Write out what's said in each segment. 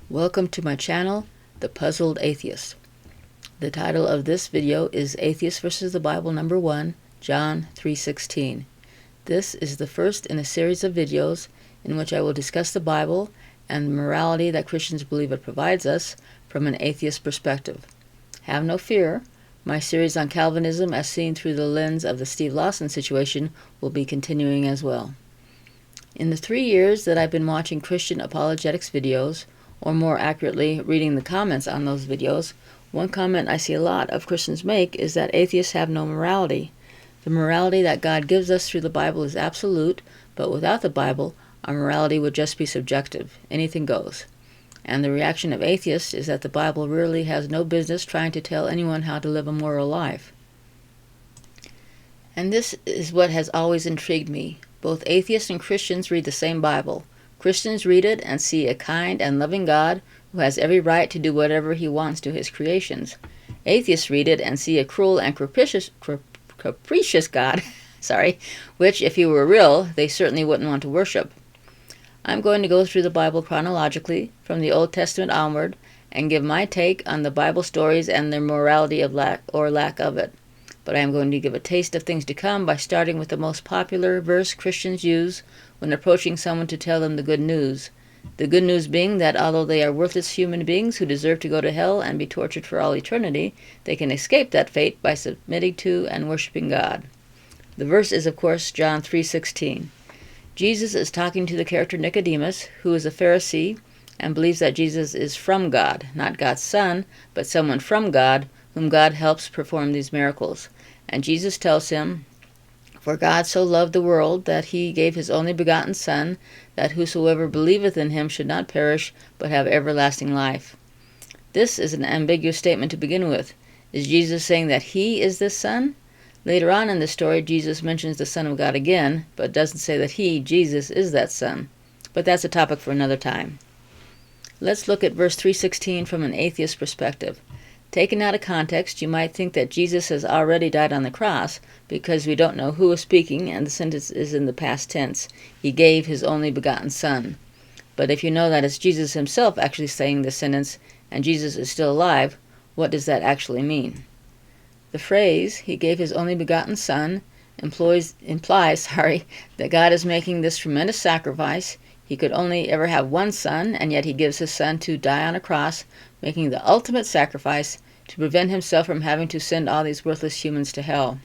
Welcome to my channel, The Puzzled Atheist. The title of this video is Atheist versus the Bible number 1, John 3:16. This is the first in a series of videos in which I will discuss the Bible and the morality that Christians believe it provides us from an atheist perspective. Have no fear, my series on Calvinism as seen through the lens of the Steve Lawson situation will be continuing as well. In the 3 years that I've been watching Christian apologetics videos, or more accurately, reading the comments on those videos, one comment I see a lot of Christians make is that atheists have no morality. The morality that God gives us through the Bible is absolute, but without the Bible, our morality would just be subjective. Anything goes. And the reaction of atheists is that the Bible really has no business trying to tell anyone how to live a moral life. And this is what has always intrigued me. Both atheists and Christians read the same Bible. Christians read it and see a kind and loving God who has every right to do whatever he wants to his creations. Atheists read it and see a cruel and capricious God, which, if he were real, they certainly wouldn't want to worship. I'm going to go through the Bible chronologically, from the Old Testament onward, and give my take on the Bible stories and their morality of lack of it. But I am going to give a taste of things to come by starting with the most popular verse Christians use when approaching someone to tell them the good news. The good news being that although they are worthless human beings who deserve to go to hell and be tortured for all eternity, they can escape that fate by submitting to and worshiping God. The verse is, of course, John 3:16. Jesus is talking to the character Nicodemus, who is a Pharisee and believes that Jesus is from God, not God's Son, but someone from God, whom God helps perform these miracles. And Jesus tells him, "For God so loved the world that he gave his only begotten Son, that whosoever believeth in him should not perish, but have everlasting life." This is an ambiguous statement to begin with. Is Jesus saying that he is this Son? Later on in the story, Jesus mentions the Son of God again, but doesn't say that he, Jesus, is that Son. But that's a topic for another time. Let's look at verse 3:16 from an atheist perspective. Taken out of context, you might think that Jesus has already died on the cross because we don't know who is speaking and the sentence is in the past tense. He gave his only begotten Son. But if you know that it's Jesus himself actually saying this sentence and Jesus is still alive, what does that actually mean? The phrase, he gave his only begotten Son, implies that God is making this tremendous sacrifice. He could only ever have one son, and yet he gives his Son to die on a cross, making the ultimate sacrifice to prevent himself from having to send all these worthless humans to hell.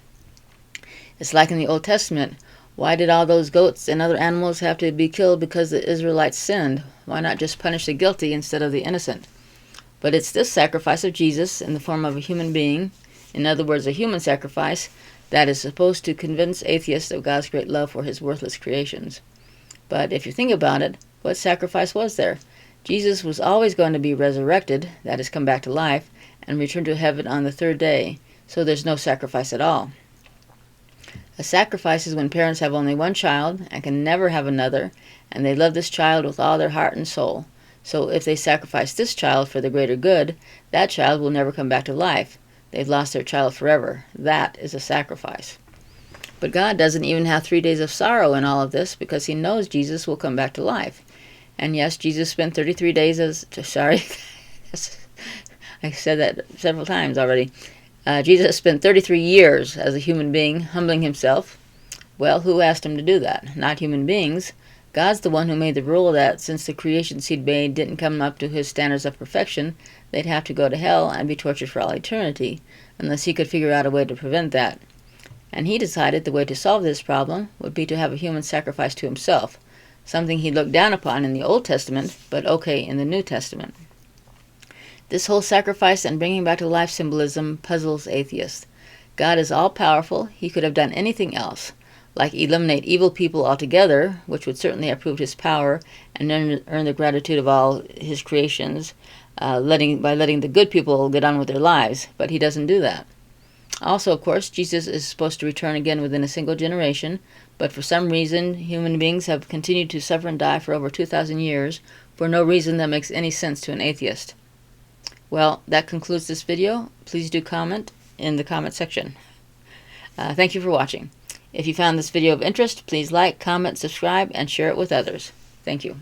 It's like in the Old Testament. Why did all those goats and other animals have to be killed because the Israelites sinned? Why not just punish the guilty instead of the innocent? But it's this sacrifice of Jesus in the form of a human being, in other words, a human sacrifice, that is supposed to convince atheists of God's great love for his worthless creations. But if you think about it, what sacrifice was there? Jesus was always going to be resurrected, that is, come back to life, and return to heaven on the third day, so there's no sacrifice at all. A sacrifice is when parents have only one child and can never have another, and they love this child with all their heart and soul. So if they sacrifice this child for the greater good, that child will never come back to life. They've lost their child forever. That is a sacrifice. But God doesn't even have 3 days of sorrow in all of this because he knows Jesus will come back to life. And yes, Jesus spent 33 days I said that several times already. Jesus spent 33 years as a human being, humbling himself. Well, who asked him to do that? Not human beings. God's the one who made the rule that since the creations he'd made didn't come up to his standards of perfection, they'd have to go to hell and be tortured for all eternity, unless he could figure out a way to prevent that. And he decided the way to solve this problem would be to have a human sacrifice to himself, something he looked down upon in the Old Testament, but okay in the New Testament. This whole sacrifice and bringing back to life symbolism puzzles atheists. God is all-powerful. He could have done anything else, like eliminate evil people altogether, which would certainly have proved his power and earn the gratitude of all his creations, by letting the good people get on with their lives, but he doesn't do that. Also, of course, Jesus is supposed to return again within a single generation, but for some reason, human beings have continued to suffer and die for over 2,000 years for no reason that makes any sense to an atheist. Well, that concludes this video. Please do comment in the comment section. Thank you for watching. If you found this video of interest, please like, comment, subscribe, and share it with others. Thank you.